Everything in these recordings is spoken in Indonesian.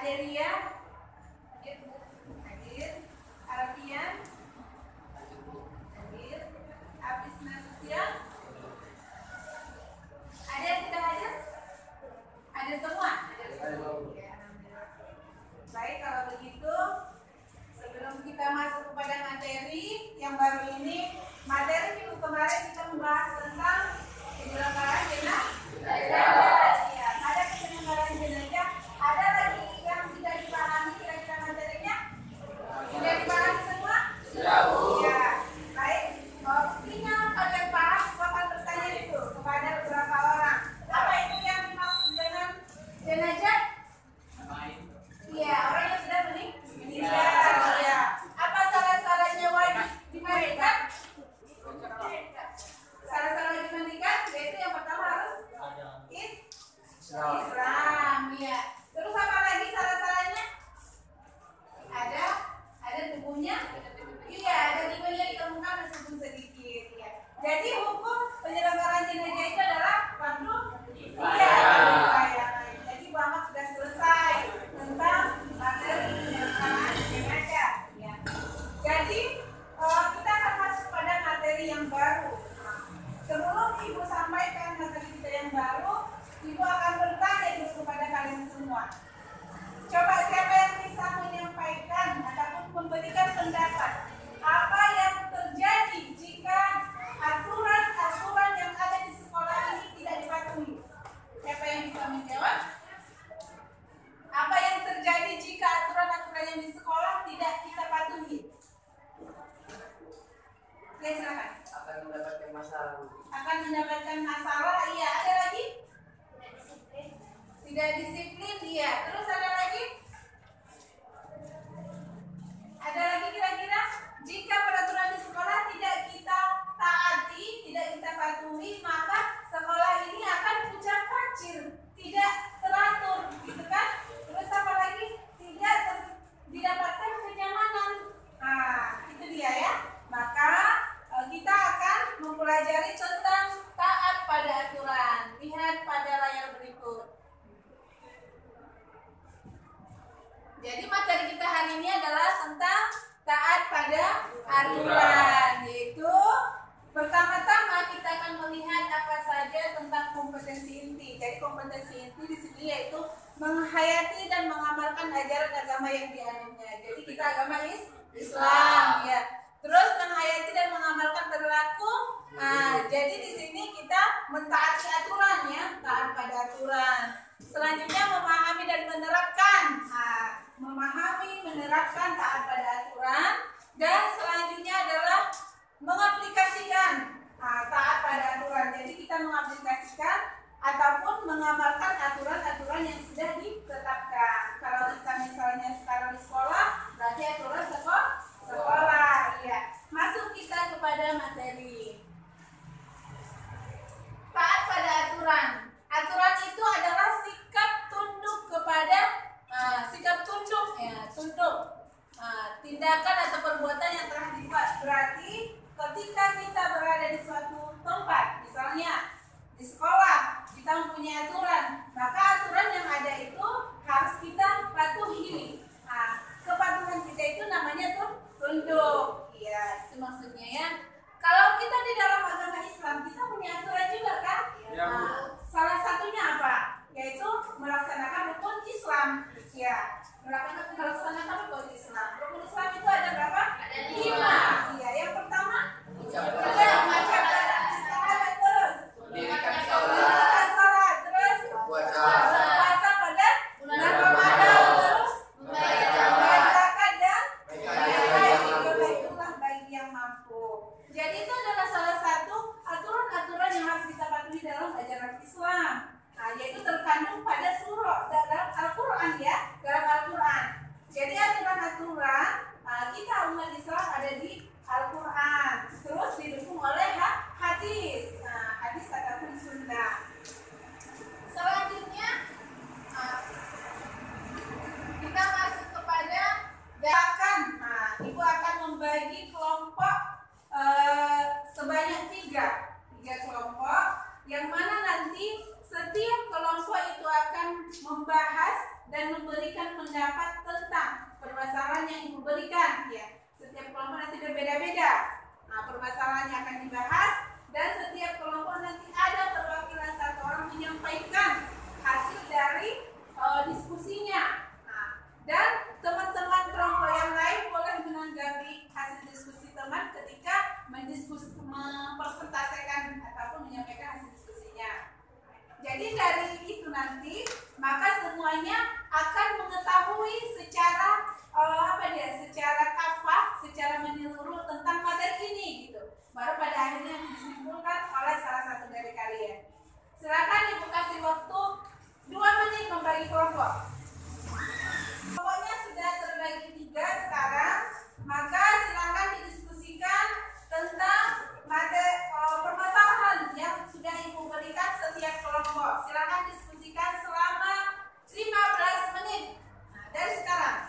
Adelia, hadir. Alfian, hadir. Abis Nasution, ada yang tidak hadir? Ada semua? Baik, kalau begitu sebelum kita masuk kepada materi yang baru ini, materi minggu kemarin kita membahas tentang penyelenggaraan jenazah. Ya, ada penyelenggaraan jenazah. Ada lagi yang tidak dipahami kira-kira materinya? Sudah dipahami semua? Sudah, Bu. Ya, baik. Tinggal kalian paham, bakal bertanya itu kepada beberapa orang. Apa itu yang dimaksud dengan jenazah? Iya, orang yang sudah meninggal. Ya. Apa salah-salahnya wajib dimandikan? Salah-salah wajib dimandikan, yaitu yang pertama harus Islam. Ya. Terus apa lagi salah-salahnya? Ada tubuhnya? Iya, ada tubuhnya ditemukan meskipun sedikit. Ya. Jadi hukum penyelenggaraan jenazah itu adalah fardu kifayah. Jadi Muhammad sudah selesai tentang materi penyelenggaraan jenazah. Ya. Jadi kita akan masuk pada materi yang baru. Sebelum Ibu sampaikan materi kita yang baru, Ibu akan bertanya dulu kepada kalian semua. Coba siapa yang bisa menyampaikan ataupun memberikan pendapat apa yang terjadi jika aturan-aturan yang ada di sekolah ini tidak dipatuhi? Siapa yang bisa menjawab? Apa yang terjadi jika aturan-aturan yang di sekolah tidak kita patuhi? Oke, silakan. Akan mendapatkan masalah. Akan mendapatkan masalah. Iya, ada lagi? Tidak disiplin, iya. Terus ada lagi? Ada lagi kira-kira? Jika peraturan di sekolah tidak kita taati, tidak kita patuhi, maka sekolah ini akan pucat kacir, tidak teratur, gitu kan? Terus apa lagi? Tidak didapatkan kenyamanan. Nah, itu dia ya. Maka kita akan mempelajari tentang taat pada aturan. Lihat pada layar berikut. Jadi materi kita hari ini adalah tentang taat pada aturan, yaitu pertama-tama kita akan melihat apa saja tentang kompetensi inti. Jadi kompetensi inti di sini yaitu menghayati dan mengamalkan ajaran agama yang dianutnya. Jadi kita agama Islam, ya. Terus menghayati dan mengamalkan perilaku. Nah, jadi di sini kita mentaati aturan, ya, taat pada aturan. Selanjutnya memahami dan menerapkan. Nah, memahami, menerapkan taat pada aturan. Dan selanjutnya adalah mengaplikasikan taat pada aturan. Jadi kita mengaplikasikan ataupun mengamalkan aturan-aturan yang sudah ditetapkan. Kalau kita misalnya sekarang di sekolah, berarti aturan sekolah. Ya. Masuk kita kepada materi. Taat pada aturan. Aturan itu adalah sikap tunduk kepada tindakan atau perbuatan yang telah dibuat. Berarti ketika kita berada di suatu tempat, misalnya di sekolah, kita mempunyai aturan, maka aturan yang ada itu harus kita patuhi. Nah, kepatuhan kita itu namanya tunduk. Iya, itu maksudnya ya. Kalau kita di dalam agama Islam, kita punya aturan juga kan? Ya, nah, salah satunya apa? Yaitu melaksanakan rukun Islam. Ya, melaksanakan rukun Islam. Rukun Islam itu ada berapa? Ada 5. Iya, yang pertama mengucapkan syahadat, terus Mendirikan salat, terus puasa pada bulan Ramadan, terus membayar zakat dan baiklah bagi yang mampu. Jadi itu adalah salah satu aturan-aturan yang harus kita patuhi dalam ajaran Islam. Nah, yaitu terkandung pada surah dalam Al-Quran, ya, dalam Al-Quran. Jadi aturan-aturan kita umat Islam ada di Al-Quran, terus didukung oleh hadis. Nah, hadis ataupun sunnah. Selanjutnya kita masuk kepada gerakan. Nah, Ibu akan membagi kelompok sebanyak 3 kelompok, yang mana nanti setiap kelompok itu akan membahas dan memberikan pendapat tentang permasalahan yang ibu berikan. Ya, setiap kelompok nanti berbeda-beda. Nah, permasalahannya akan dibahas dan setiap kelompok nanti ada perwakilan satu orang menyampaikan hasil dari diskusinya. Nah, dan teman-teman kelompok yang lain boleh menanggapi hasil diskusi teman ketika mempresentasikan ataupun menyampaikan hasil diskusinya. Jadi dari itu nanti maka semuanya akan mengetahui secara secara kafah, secara menyeluruh tentang materi ini gitu. Baru pada akhirnya disimpulkan oleh salah satu dari kalian. Silakan ibu kasih waktu 2 menit membagi kelompok. Kelompoknya sudah terbagi 3 sekarang, maka silakan didiskusikan tentang permasalahan yang sudah ibu berikan setiap kelompok. Silakan diskusikan selama 15 menit. Nah, dari sekarang.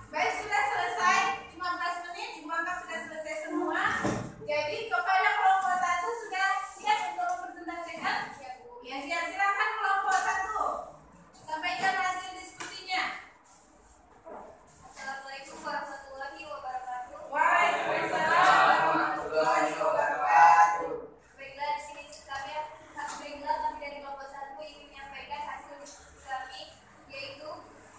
Baik, sudah selesai 15 menit, ibu anggap sudah selesai semua. Jadi kepada kelompok 1 sudah siap untuk mempresentasikan? Ya, siap. Silakan kelompok 1 sampaikan hasil diskusinya. Assalamualaikum warahmatullahi wabarakatuh. Waalaikumsalam warahmatullahi wabarakatuh. Baiklah, di sini kami dari kelompok 1 ingin menyampaikan hasil diskusi kami, yaitu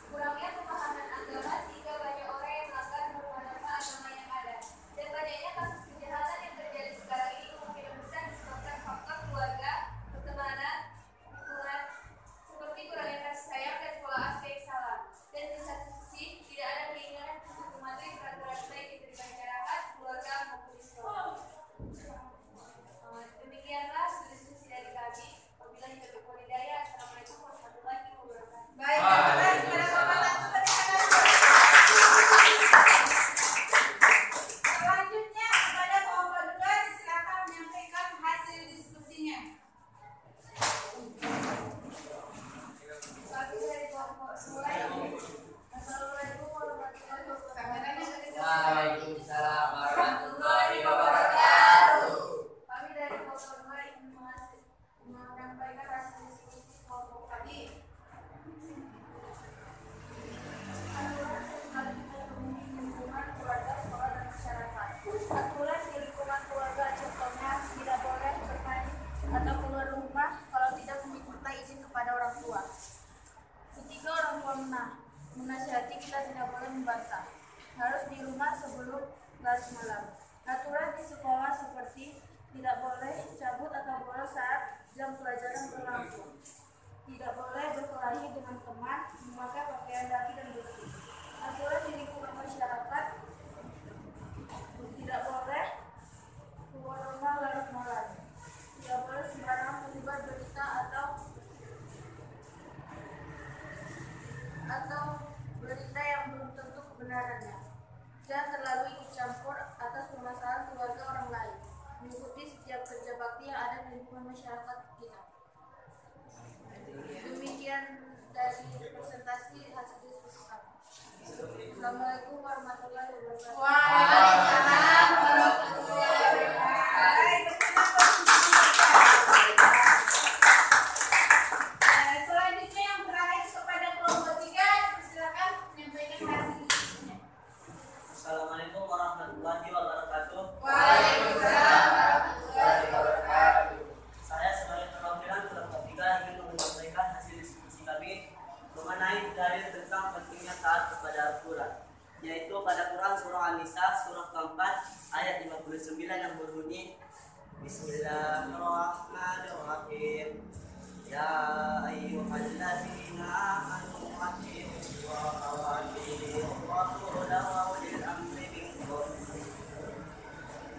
kurangnya pemahaman agama sehingga banyak orang yang melanggar norma-norma agama yang ada, dan banyaknya kasus kejahatan yang terjadi sekarang ini kemungkinan besar disebabkan faktor keluarga, pertemanan, lingkungan, seperti kurangnya kasih sayang dan pola asuh yang salah. Dan di satu sisi tidak ada keinginan untuk mematuhi peraturan baik dari masyarakat, keluarga maupun di sekolah. Demikianlah diskusi dari kami. Wabillahi taufiq wal hidayah. Assalamualaikum warahmatullahi wabarakatuh. Baik, terima kasih kepada kelompok 1. Selanjutnya kepada kelompok 2 disilakan menyampaikan hasil diskusinya. Kami dari kelompok 2. Assalamualaikum warahmatullahi wabarakatuh. Waalaikumsalam warahmatullahi wabarakatuh. Kami dari kelompok 2 ingin menyampaikan hasil diskusi kelompok kami. Aturan di lingkungan keluarga, contohnya tidak boleh bermain atau keluar rumah kalau tidak meminta izin kepada orang tua. Ketika orang tua menasihati, kita tidak boleh membantah. Harus di rumah sebelum larut malam. Aturan di sekolah seperti tidak boleh cabut atau bolos saat jam pelajaran berlangsung. Tidak boleh berkelahi dengan teman, memakai pakaian rapi dan bersih. Aturan di lingkungan masyarakat, tidak boleh keluar rumah larut malam. Tidak boleh sembarangan menyebar berita atau berita yang belum tentu kebenarannya. Jangan terlalu ikut campur atas permasalahan keluarga orang lain. Mengikuti setiap kerja bakti yang ada di lingkungan masyarakat kita. Demikian dari presentasi hasil diskusi kami. Assalamualaikum warahmatullahi wabarakatuh. Waalaikumsalam warahmatullahi wabarakatuh. Baik, selanjutnya yang terakhir kepada kelompok 3, silakan menyampaikan hasil diskusinya. Assalamualaikum warahmatullahi wabarakatuh. Waalaikumsalam warahmatullahi wabarakatuh. Saya sebagai perwakilan kelompok 3 ingin menyampaikan hasil diskusi kami mengenai dalil tentang pentingnya taat kepada Al-Quran, yaitu pada Quran surah An-Nisa surah keempat ayat 59 yang berbunyi Bismillahirrahmanirrahim. Ya ayyuhalladzina amanu atii'ullaha wa atii'ur rasula wa ulil amri minkum.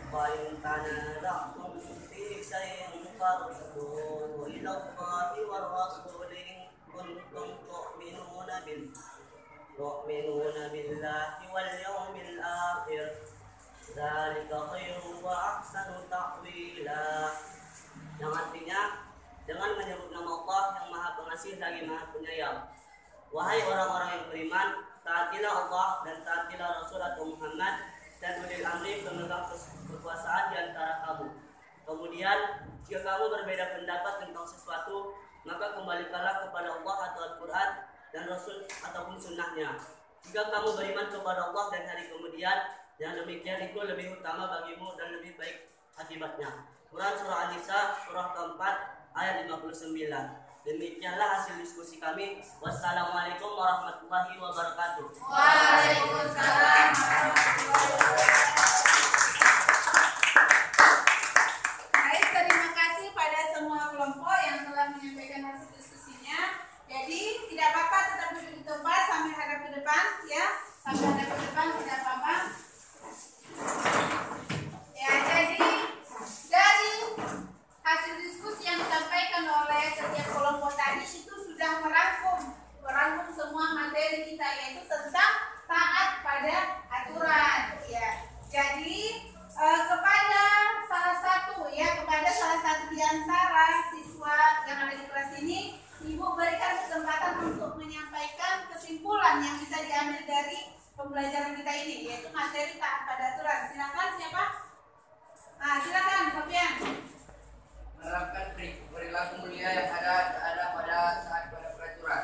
Wa in tanaza'tum fi shay'in farudduhu ila Allahi war rasuli in kuntum tu'minuna yu'minuna billahi wal yawmil akhir. Dzalika khairu wa ahsanu ta'wila. Yang artinya dengan menyebut nama Allah yang Maha Pengasih lagi Maha Penyayang. Wahai orang-orang yang beriman, taatilah Allah dan taatilah Rasul atau Muhammad dan ulil amri pemegang kekuasaan di antara kamu. Kemudian, jika kamu berbeda pendapat tentang sesuatu, maka kembalikanlah kepada Allah atau Al-Quran dan Rasul ataupun sunnahnya. Jika kamu beriman kepada Allah dan hari kemudian, yang demikian itu lebih utama bagimu dan lebih baik akibatnya. Quran Surah An-Nisa, surah keempat, ayat 59. Demikianlah hasil diskusi kami. Wassalamualaikum warahmatullahi wabarakatuh. Waalaikumsalam warahmatullahi wabarakatuh. Baik, terima kasih pada semua kelompok yang telah menyampaikan hasil diskusinya. Jadi tidak apa-apa, tetap duduk di tempat sambil hadap ke depan, ya. Sambil hadap ke depan tidak apa-apa. Ya, jadi dari hasil diskusi yang disampaikan oleh setiap kelompok tadi itu sudah merangkum semua materi kita, yaitu tentang taat pada aturan, ya. Jadi kepada salah satu di antara siswa yang ada di kelas ini, Ibu berikan kesempatan untuk menyampaikan kesimpulan yang bisa diambil dari pembelajaran kita ini, yaitu materi taat pada aturan. Silakan, siapa? Silakan, Sofian. Menerapkan perilaku mulia yang ada pada saat pada peraturan.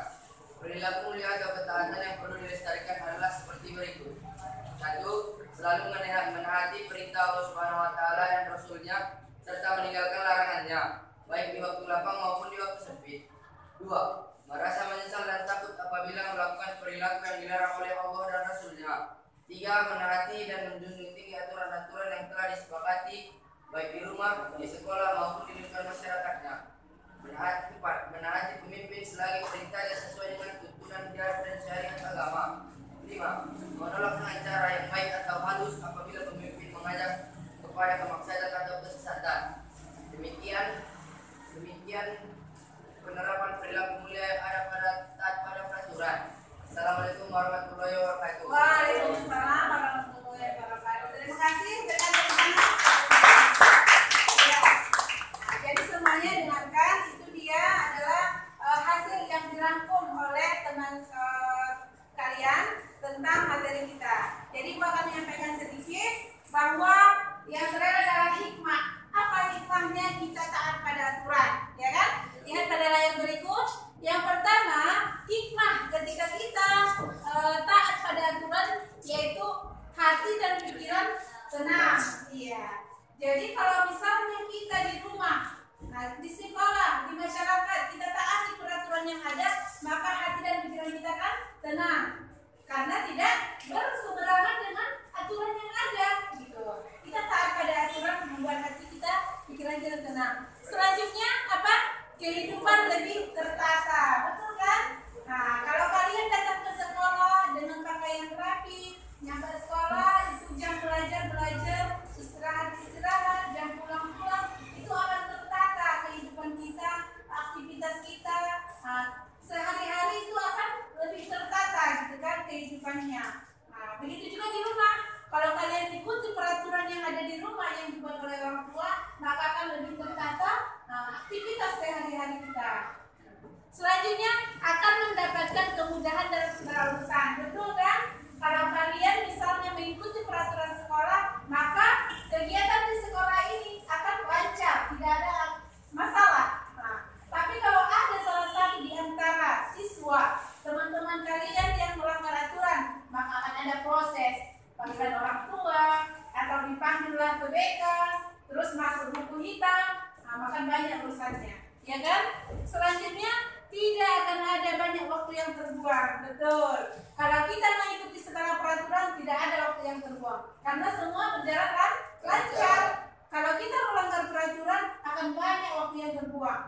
Perilaku mulia atau ketaatan yang perlu dilestarikan adalah seperti berikut. 1. Selalu menaati perintah Allah Subhanahu wa taala dan Rasul-Nya serta meninggalkan larangannya, baik di waktu lapang maupun di waktu sempit. 2. Merasa menyesal dan takut apabila melakukan perilaku yang dilarang oleh Allah dan Rasul-Nya. 3. Menaati dan menjunjung tinggi aturan-aturan yang telah disepakati baik di rumah, di sekolah maupun di lingkungan masyarakatnya. 4. Menaati pemimpin selagi perintahnya sesuai dengan tuntunan dan syariat agama. 5. Menolak dengan cara yang baik atau halus apabila pemimpin mengajak kepada kemaksiatan atau kesesatan. Demikian penerapan perilaku mulia yang ada pada peraturan. Assalamualaikum warahmatullahi wabarakatuh. Waalaikumsalam warahmatullahi wabarakatuh. Terima kasih. Jadi semuanya dengarkan, itu dia adalah hasil yang dirangkum oleh teman kalian tentang materi kita. Jadi Ibu akan menyampaikan sedikit bahwa yang terakhir adalah hikmah. Apa hikmahnya kita taat pada aturan, ya kan? Lihat pada layar berikut. Yang pertama, hikmah ketika kita taat pada aturan yaitu hati dan pikiran tenang. Iya. Jadi kalau misalnya kita di rumah, di sekolah, di masyarakat, kita taati peraturan yang ada, maka hati dan pikiran kita kan tenang, karena tidak berseberangan dengan aturan yang ada. Gitu. Kita taat pada aturan membuat hati kita, pikiran kita tenang. Selanjutnya apa? Kehidupan lebih tertata, betul kan? Nah, kalau kalian datang ke sekolah dengan pakaian rapi, nyampe sekolah itu jam belajar, istirahat, jam pulang, itu akan tertata kehidupan kita, aktivitas kita, sehari-hari itu akan lebih tertata, gitu kan, kehidupannya. Nah, begitu juga di rumah. Kalau kalian ikuti peraturan yang ada di rumah yang dibuat oleh orang tua, maka akan lebih tertata aktivitas sehari-hari kita. Selanjutnya akan mendapatkan kemudahan dalam segala urusan, betul kan? Kalau kalian misalnya mengikuti peraturan sekolah, maka kegiatan di sekolah ini akan lancar, tidak ada masalah. Nah, tapi kalau ada salah satu di antara siswa, teman-teman kalian yang melanggar aturan, maka akan ada proses panggilan orang tua atau dipanggillah ke BK, terus masuk buku hitam, maka banyak urusannya, ya kan? Selanjutnya tidak akan ada banyak waktu yang terbuang, betul. Kalau kita mengikuti segala peraturan, tidak ada waktu yang terbuang, karena semua berjalan lancar. Kalau kita melanggar peraturan, akan banyak waktu yang terbuang.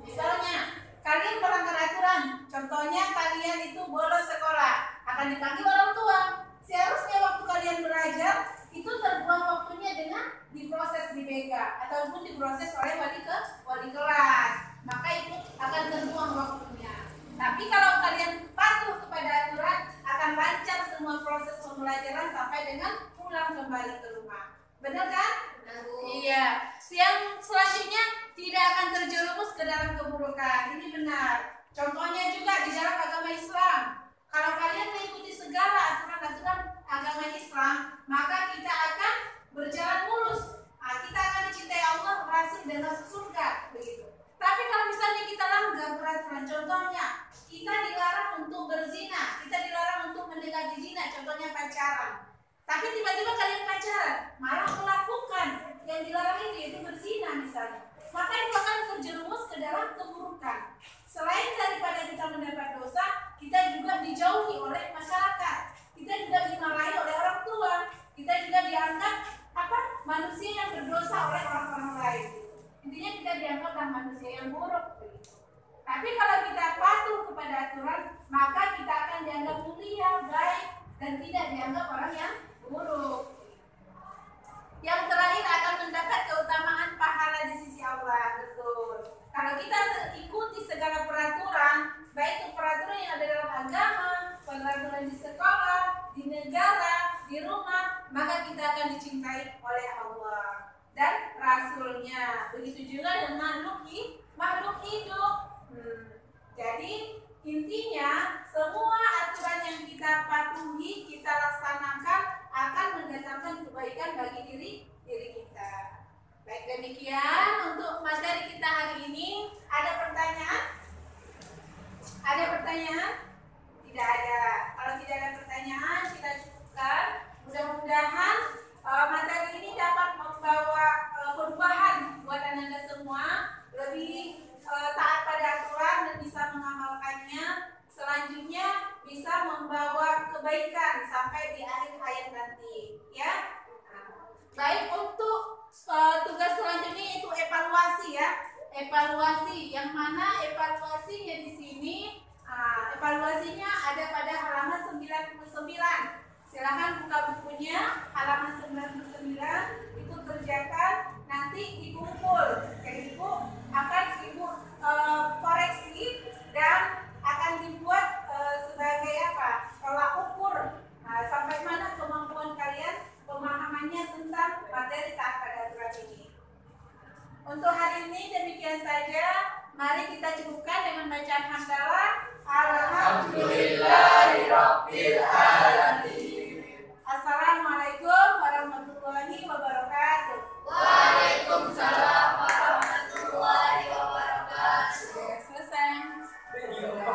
Misalnya, kalian melanggar aturan, contohnya kalian itu bolos sekolah, akan dipanggil orang tua. Seharusnya waktu kalian belajar, itu terbuang waktunya dengan diproses di BK, ataupun diproses oleh wali kelas. Maka itu akan terbuang waktunya. Tapi kalau kalian patuh kepada aturan, akan lancar semua proses pembelajaran sampai dengan pulang kembali ke rumah. Benar kan? Iya. Yang selanjutnya tidak akan terjerumus ke dalam keburukan. Ini benar. Contohnya juga di dalam agama Islam. Kalau kalian mengikuti segala aturan-aturan agama Islam, maka kita akan berjalan mulus. Kita akan dicintai Allah, Rasul, dan masuk surga. Begitu. Tapi kalau misalnya kita langgar peraturan, contohnya kita dilarang untuk berzina, kita dilarang untuk mendekati zina, contohnya pacaran. Tapi tiba-tiba kalian pacaran, malah melakukan yang dilarang itu, yaitu berzina misalnya. Maka itu akan terjerumus ke dalam keburukan. Selain daripada kita mendapat dosa, kita juga dijauhi oleh masyarakat. Kita juga dimarahi oleh orang tua. Kita juga dianggap manusia yang berdosa oleh orang-orang lain. Intinya kita dianggaplah manusia yang buruk. Tapi kalau kita patuh kepada aturan, maka kita akan dianggap mulia, baik, dan tidak dianggap orang yang buruk. Yang terakhir akan mendapat keutamaan pahala di sisi Allah. Betul. Kalau kita ikuti segala peraturan, baik itu peraturan yang ada dalam agama, peraturan di sekolah, di negara, di rumah, maka kita akan dicintai oleh Allah dan Rasulnya. Begitu juga dengan makhluk hidup. Jadi intinya semua aturan yang kita patuhi, kita laksanakan akan mendatangkan kebaikan bagi diri kita. Baik, demikian untuk materi kita hari ini. Ada pertanyaan? Ada pertanyaan? Tidak ada. Kalau tidak ada pertanyaan, kita cukupkan. Mudah-mudahan materi ini dapat membawa perubahan buat Anda semua, lebih taat pada aturan dan bisa mengamalkannya. Selanjutnya bisa membawa kebaikan sampai di akhir hayat nanti, ya. Baik, untuk tugas selanjutnya yaitu evaluasi, ya. Evaluasi, yang mana evaluasinya di sini, evaluasinya ada pada halaman 99. Silahkan buka bukunya, halaman 99 itu kerjakan, nanti dikumpul. Jadi Ibu akan koreksi dan akan dibuat sebagai tolak ukur sampai mana kemampuan kalian pemahamannya tentang materi taat pada aturan ini. Untuk hari ini demikian saja. Mari kita cukupkan dengan bacaan hamdalah. Alhamdulillahirabbil alamin.